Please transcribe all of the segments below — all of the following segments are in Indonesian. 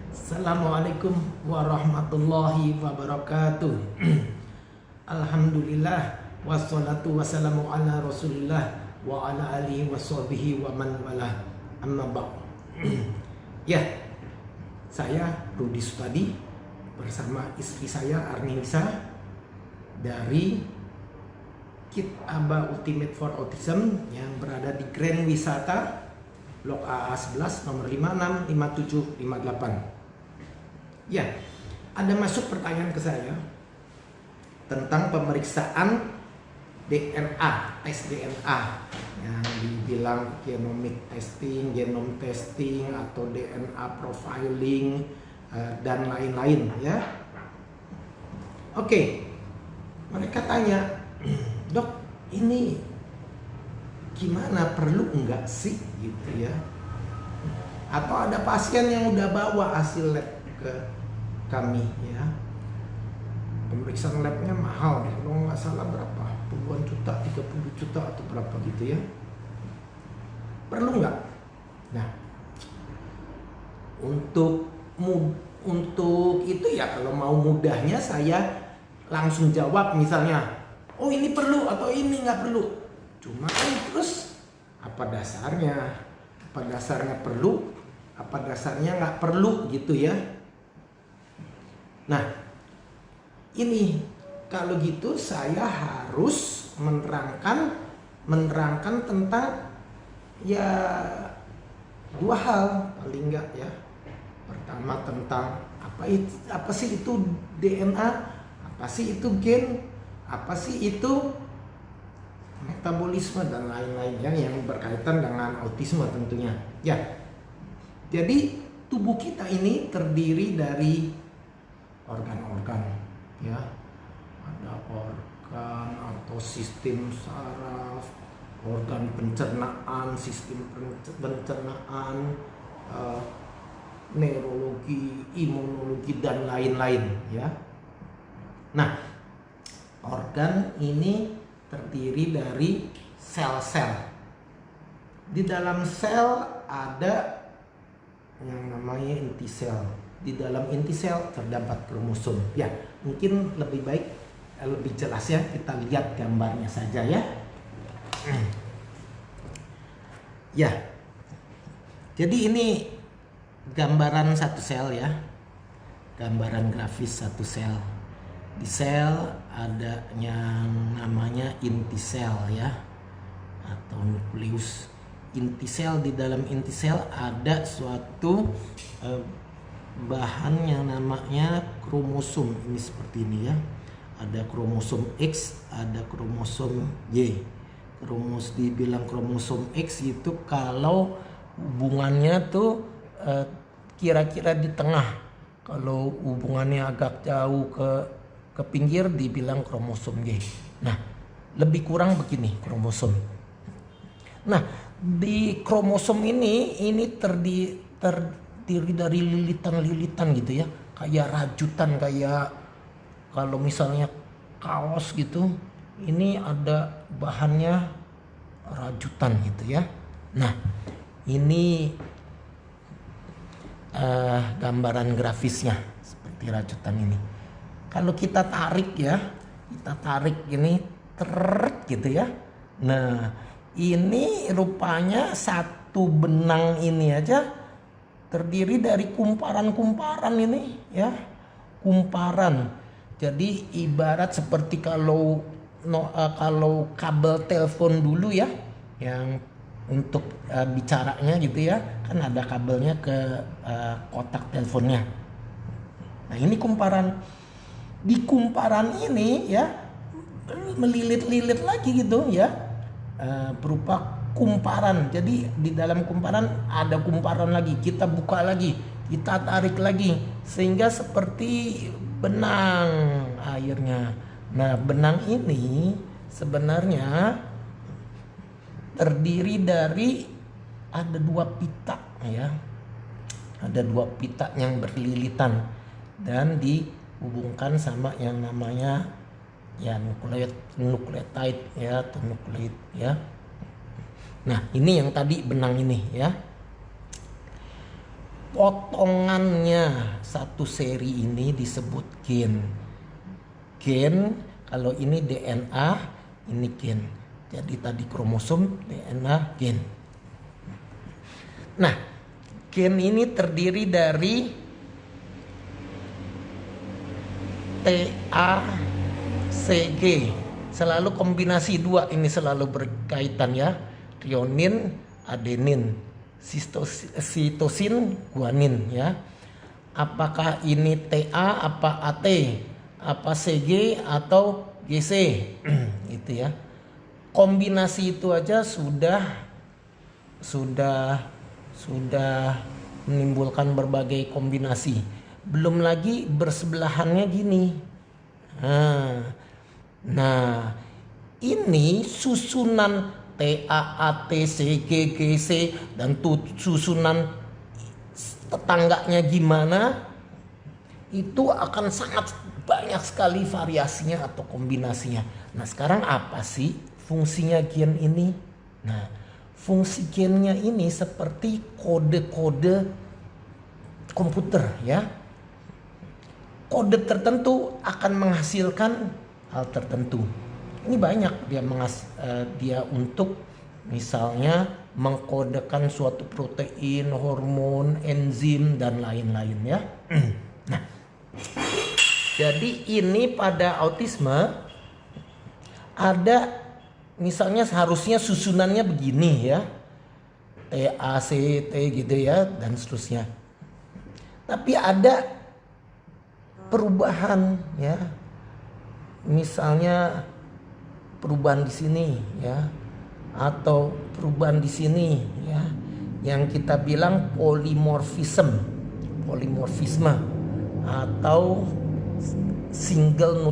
Assalamualaikum warahmatullahi wabarakatuh. Alhamdulillah wassalatu wassalamu ala Rasulillah wa ala alihi washabihi wa man wala. Amma ba'd. Ya, saya Rudi Sutadi bersama istri saya Arnisa dari Kit Aba Ultimate for Autism yang berada di Grand Wisata Blok AA 11 nomor 565758. Ya, ada masuk pertanyaan ke saya tentang pemeriksaan DNA, tes DNA yang dibilang genomic testing, genome testing atau DNA profiling dan lain-lain ya. Oke, mereka tanya, dok, ini gimana, perlu enggak sih gitu ya? Atau ada pasien yang udah bawa hasil lab ke kami ya, pemeriksaan labnya mahal kalau nggak salah berapa puluhan juta, 30 juta atau berapa gitu ya, perlu nggak? Nah, untuk itu ya, kalau mau mudahnya saya langsung jawab misalnya, oh ini perlu atau ini nggak perlu. Cuma kan terus apa dasarnya perlu, apa dasarnya nggak perlu gitu ya. Nah, ini kalau gitu saya harus menerangkan tentang ya dua hal paling enggak ya. Pertama tentang apa sih itu DNA, apa sih itu gen, apa sih itu metabolisme dan lain-lainnya yang berkaitan dengan autisme tentunya. Ya. Jadi tubuh kita ini terdiri dari organ-organ ya, ada organ atau sistem saraf, organ pencernaan, sistem pencernaan, neurologi, imunologi dan lain-lain ya. Nah, organ ini terdiri dari sel-sel. Di dalam sel ada yang namanya inti sel. Di dalam inti sel terdapat kromosom. Ya, mungkin lebih baik, lebih jelas ya, kita lihat gambarnya saja ya. Ya, jadi ini gambaran satu sel ya, gambaran grafis satu sel. Di sel ada yang namanya inti sel ya, atau nukleus. Inti sel, di dalam inti sel ada suatu bahan yang namanya kromosom. Ini seperti ini ya, ada kromosom X, ada kromosom Y. Dibilang kromosom X itu kalau hubungannya tuh kira-kira di tengah. Kalau hubungannya agak jauh ke pinggir dibilang kromosom Y. Nah, lebih kurang begini kromosom. Nah, di kromosom ini terdiri dari lilitan-lilitan gitu ya, kayak rajutan, kayak kalau misalnya kaos gitu, ini ada bahannya rajutan gitu ya. Nah, ini gambaran grafisnya seperti rajutan ini. Kalau kita tarik ini gitu ya. Nah, ini rupanya satu benang ini aja terdiri dari kumparan-kumparan ini ya, kumparan. Jadi ibarat seperti kalau kabel telepon dulu ya, yang untuk bicaranya gitu ya, kan ada kabelnya ke kotak teleponnya. Nah, ini kumparan. Di kumparan ini ya melilit-lilit lagi gitu ya, berupa kumparan. Jadi di dalam kumparan ada kumparan lagi, kita buka lagi, kita tarik lagi, sehingga seperti benang airnya. Nah, benang ini sebenarnya terdiri dari ada dua pita ya, ada dua pita yang berlilitan dan dihubungkan sama yang namanya ya nukleotide ya, atau nukleid ya. Nah, ini yang tadi benang ini ya. Potongannya satu seri ini disebut gen. Gen, kalau ini DNA, ini gen. Jadi tadi kromosom, DNA, gen. Nah, gen ini terdiri dari TACG. Selalu kombinasi dua ini selalu berkaitan ya. Threonine, adenin, sitosin, guanin ya. Apakah ini TA, apa AT, apa CG atau GC gitu ya. Kombinasi itu aja sudah menimbulkan berbagai kombinasi. Belum lagi bersebelahannya gini. Nah, ini susunan TAATCGGC dan susunan tetangganya gimana, itu akan sangat banyak sekali variasinya atau kombinasinya. Nah, sekarang apa sih fungsinya gen ini? Nah, fungsi gennya ini seperti kode-kode komputer ya. Kode tertentu akan menghasilkan hal tertentu. Ini banyak dia untuk misalnya mengkodekan suatu protein, hormon, enzim dan lain-lain ya. Nah, jadi ini pada autisme ada misalnya seharusnya susunannya begini ya. TACT gitu ya dan seterusnya. Tapi ada perubahan ya. Misalnya perubahan di sini ya, atau perubahan di sini ya, yang kita bilang polimorfisme atau single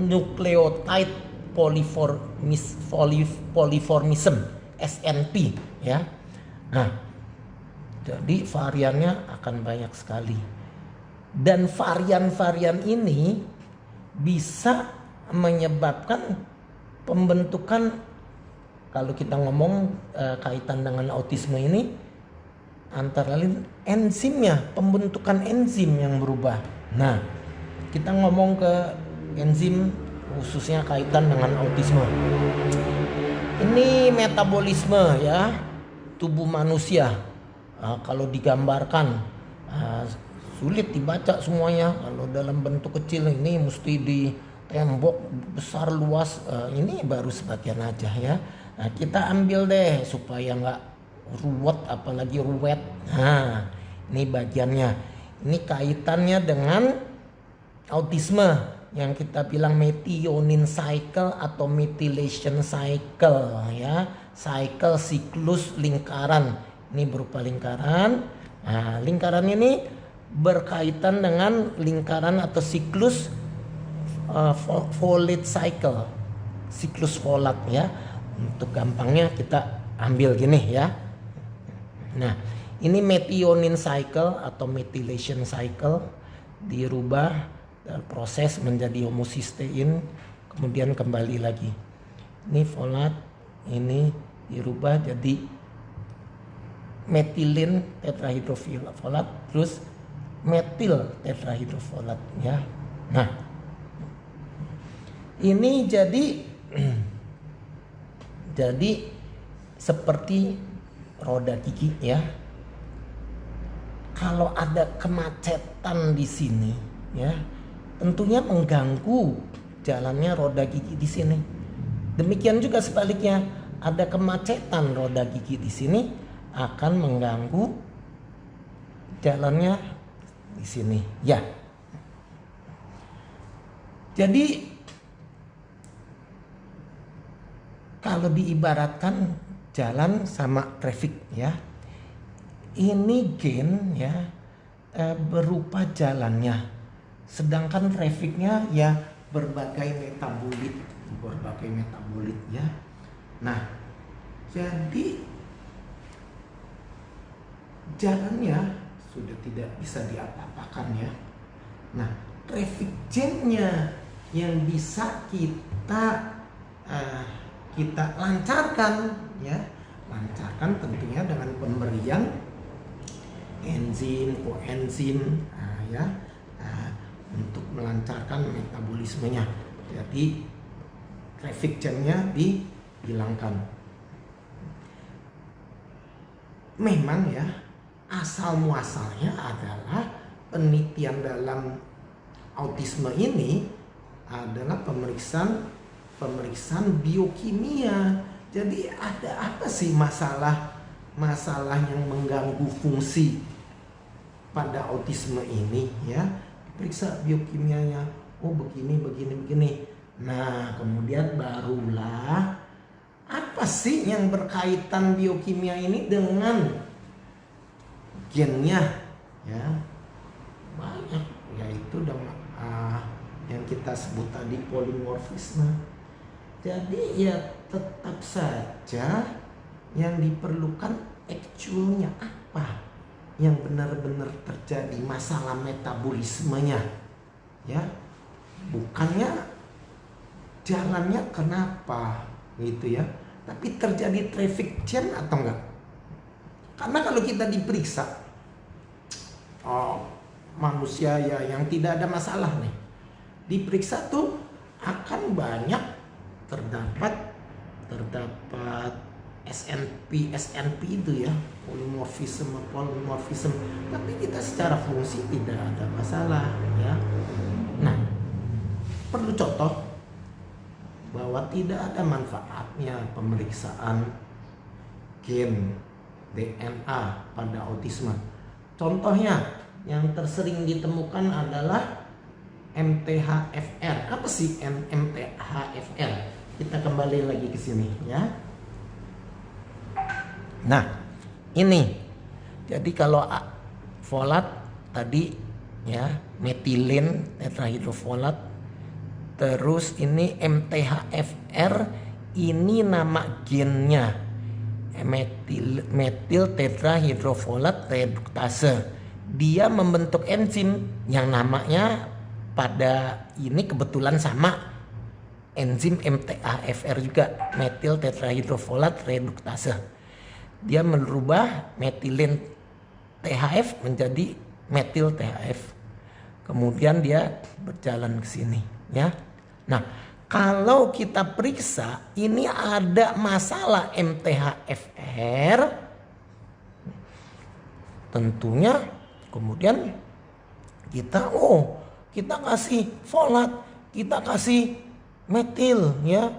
nucleotide polyformism SNP ya. Nah, jadi variannya akan banyak sekali dan varian-varian ini bisa menyebabkan pembentukan, kalau kita ngomong kaitan dengan autisme ini, antara lain enzimnya, pembentukan enzim yang berubah. Nah, kita ngomong ke enzim khususnya kaitan dengan autisme. Ini metabolisme ya, tubuh manusia. Kalau digambarkan sulit dibaca semuanya. Kalau dalam bentuk kecil ini mesti di tembok besar luas, ini baru sebagian aja ya. Nah, kita ambil deh supaya nggak ruwet, apalagi ruwet. Nah, ini bagiannya. Ini kaitannya dengan autisme yang kita bilang methionine cycle atau methylation cycle ya. Cycle, siklus, lingkaran. Ini berupa lingkaran. Nah, lingkaran ini berkaitan dengan lingkaran atau siklus folate cycle, siklus folat ya. Untuk gampangnya kita ambil gini ya. Nah, ini methionine cycle atau methylation cycle dirubah dan proses menjadi homocysteine, kemudian kembali lagi. Ini folat, ini dirubah jadi methylene tetrahydrofolat terus metil tetrahydrofolat ya. Nah, ini jadi seperti roda gigi ya. Kalau ada kemacetan di sini ya, tentunya mengganggu jalannya roda gigi di sini. Demikian juga sebaliknya, ada kemacetan roda gigi di sini akan mengganggu jalannya di sini ya. Jadi kalau diibaratkan jalan sama traffic ya, ini gen ya berupa jalannya, sedangkan trafficnya ya berbagai metabolit ya. Nah, jadi jalannya sudah tidak bisa diapa-apakan ya. Nah, traffic jamnya yang bisa kita kita lancarkan ya. Lancarkan tentunya dengan pemberian enzim, koenzim ya, untuk melancarkan metabolismenya. Jadi traffic jamnya dihilangkan. Memang ya, asal muasalnya adalah penelitian dalam autisme ini adalah pemeriksaan biokimia. Jadi ada apa sih masalah yang mengganggu fungsi pada autisme ini ya? Periksa biokimianya. Oh begini. Nah kemudian barulah apa sih yang berkaitan biokimia ini dengan gennya ya? Banyak, yaitu yang kita sebut tadi polimorfisme. Jadi ya tetap saja yang diperlukan actualnya apa yang benar-benar terjadi, masalah metabolismenya ya, bukannya jalannya kenapa gitu ya, tapi terjadi traffic jam atau enggak. Karena kalau kita diperiksa manusia ya yang tidak ada masalah nih, diperiksa tuh akan banyak terdapat SNP itu ya, polimorfisme, tapi kita secara fungsi tidak ada masalah ya. Nah, perlu contoh bahwa tidak ada manfaatnya pemeriksaan gen DNA pada autisme. Contohnya yang tersering ditemukan adalah MTHFR. Apa sih MTHFR? Kita kembali lagi ke sini ya. Nah, ini. Jadi kalau folat tadi ya, metilin tetrahidrofolat. Terus ini MTHFR, ini nama gennya. Metil tetrahidrofolat reduktase. Dia membentuk enzim yang namanya pada ini kebetulan sama enzim MTHFR juga, metil tetrahidrofolat reduktase. Dia merubah metilin THF menjadi metil THF. Kemudian dia berjalan ke sini ya. Nah, kalau kita periksa ini ada masalah MTHFR, tentunya kemudian kita kasih folat, kita kasih metil ya,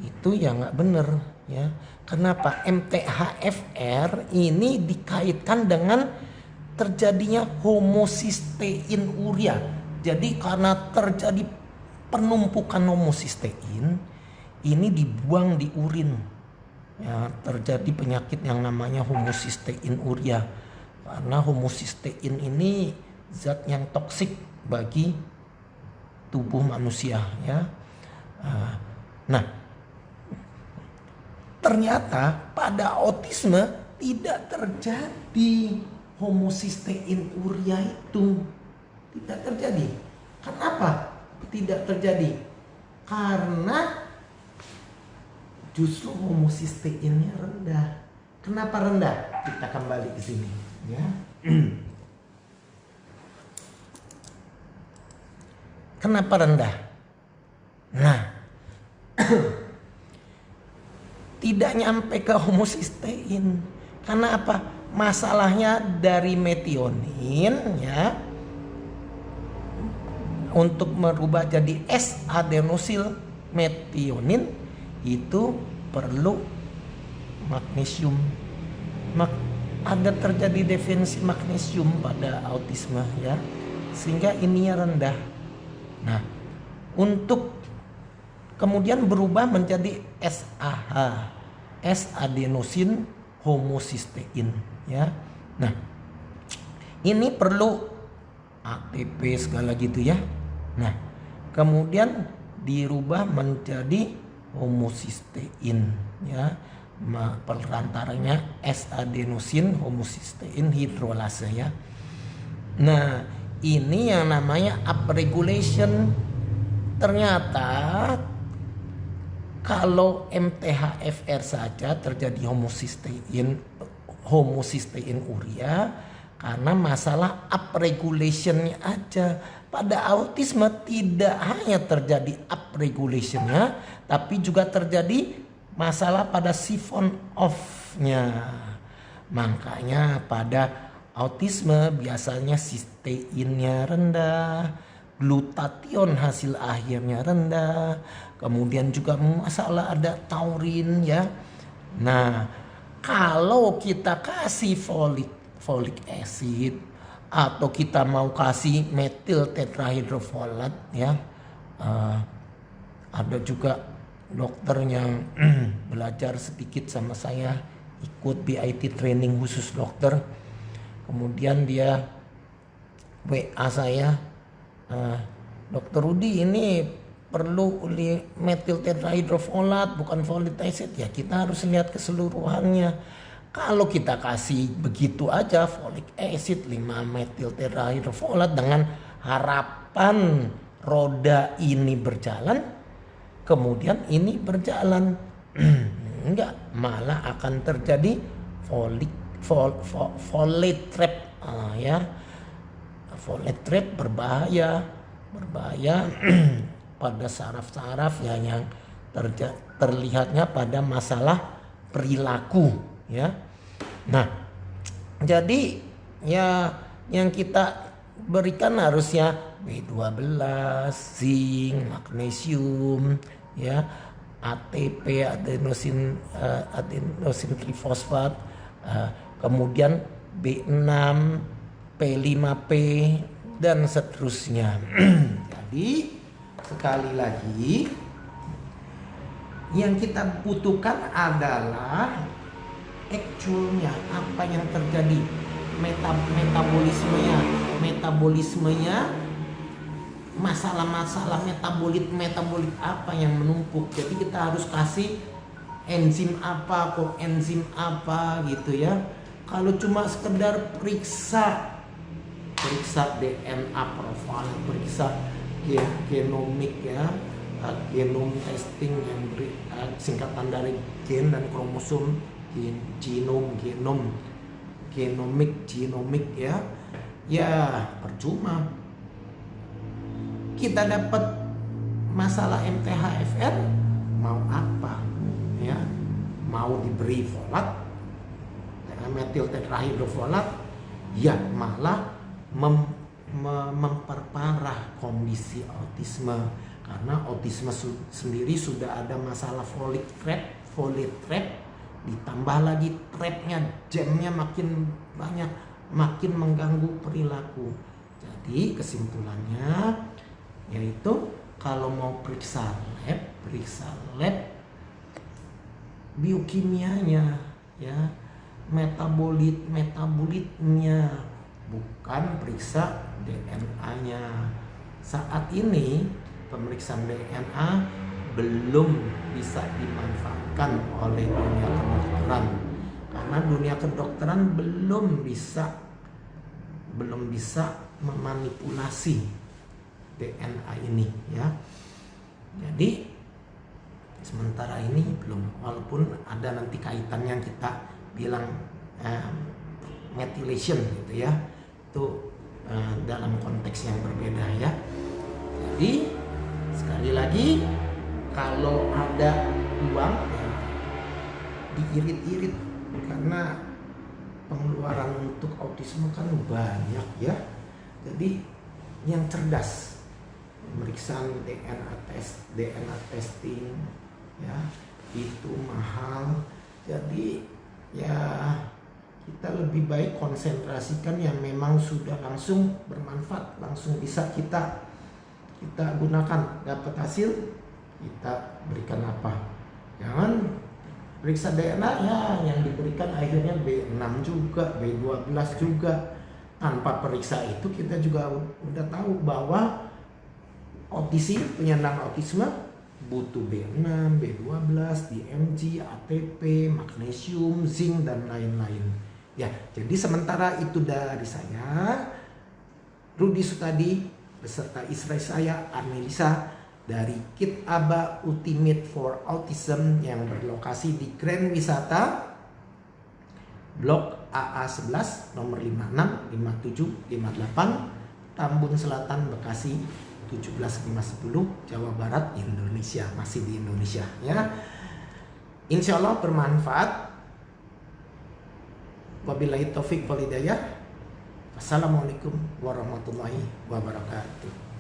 itu ya nggak benar ya. Kenapa? MTHFR ini dikaitkan dengan terjadinya homosistein urea. Jadi karena terjadi penumpukan homosistein, ini dibuang di urin ya, terjadi penyakit yang namanya homosistein urea. Karena homosistein ini zat yang toksik bagi tubuh manusia ya. Nah, ternyata pada autisme tidak terjadi homosistein urea itu, tidak terjadi. Kenapa tidak terjadi? Karena justru homosisteinnya rendah. Kenapa rendah? Kita kembali ke sini ya. Kenapa rendah? Nah, tidak nyampe ke homosistein. Karena apa? Masalahnya dari metionin ya, untuk merubah jadi S-adenosil metionin itu perlu magnesium. Ada terjadi defisiensi magnesium pada autisme ya, sehingga ininya rendah. Nah, untuk kemudian berubah menjadi SAH, S-adenosin homosistein ya. Nah, ini perlu ATP segala gitu ya. Nah, kemudian dirubah menjadi homosistein ya. Perantaranya S-adenosin homosistein hidrolase ya. Nah, ini yang namanya upregulation. Ternyata Kalau MTHFR saja terjadi homocysteine karena masalah upregulationnya aja. Pada autisme tidak hanya terjadi upregulationnya, tapi juga terjadi masalah pada siphon off-nya. Makanya pada autisme biasanya cysteinnya rendah, glutathione hasil akhirnya rendah, kemudian juga masalah ada taurin ya. Nah, kalau kita kasih folic acid atau kita mau kasih metil tetrahydrofolat ya, ada juga dokter yang belajar sedikit sama saya, ikut BIT training khusus dokter, kemudian dia WA saya, Dokter Rudi ini perlu metil tetrahydrofolat bukan folic acid ya, kita harus lihat keseluruhannya. Kalau kita kasih begitu aja folic acid 5 metil tetrahydrofolat dengan harapan roda ini berjalan, kemudian ini berjalan, enggak, malah akan terjadi folate trap ya. Folate trap berbahaya pada saraf-saraf ya, yang terlihatnya pada masalah perilaku ya. Nah, jadi ya yang kita berikan harusnya B12, zinc, magnesium ya, ATP, adenosin trifosfat, kemudian B6, P5P dan seterusnya. Jadi sekali lagi yang kita butuhkan adalah actualnya apa yang terjadi, metabolismenya, masalah-masalah metabolit apa yang menumpuk. Jadi kita harus kasih enzim apa, koenzim apa gitu ya. Kalau cuma sekedar periksa DNA profile, periksa ya genomik ya, genom testing yang singkatan dari gen dan kromosom, genomik ya percuma. Kita dapat masalah MTHFR mau apa ya, mau diberi folat dengan metil tetrahydrofolat ya malah memperparah kondisi autisme, karena autisme sendiri sudah ada masalah folate trap, ditambah lagi trapnya, jamnya makin banyak, makin mengganggu perilaku. Jadi kesimpulannya yaitu kalau mau periksa lab biokimianya ya, metabolitnya, bukan periksa DNA-nya. Saat ini pemeriksaan DNA belum bisa dimanfaatkan oleh dunia kedokteran, karena dunia kedokteran belum bisa memanipulasi DNA ini ya. Jadi sementara ini belum, walaupun ada nanti kaitannya kita bilang methylation gitu ya, itu dalam konteks yang berbeda ya. Jadi sekali lagi, kalau ada uang ya, diirit-irit, karena pengeluaran untuk autisme kan banyak ya. Jadi yang cerdas, pemeriksaan DNA testing ya itu mahal. Jadi ya kita lebih baik konsentrasikan yang memang sudah langsung bermanfaat, langsung bisa kita gunakan, dapat hasil kita berikan apa. Jangan periksa DNA ya yang diberikan akhirnya B6 juga, B12 juga. Tanpa periksa itu kita juga udah tahu bahwa autisi, penyandang autisme butuh B6, B12, DMG, ATP, magnesium, zinc dan lain-lain. Ya, jadi sementara itu dari saya, Rudi Sutadi beserta istri saya Armelisa, dari Kit Aba Ultimate for Autism yang berlokasi di Grand Wisata Blok AA11 nomor 56, 57, 58 Tambun Selatan, Bekasi 17510, Jawa Barat, Indonesia. Masih di Indonesia ya. Insya Allah bermanfaat. Wabillahi taufik wal hidayah. Wassalamualaikum warahmatullahi wabarakatuh.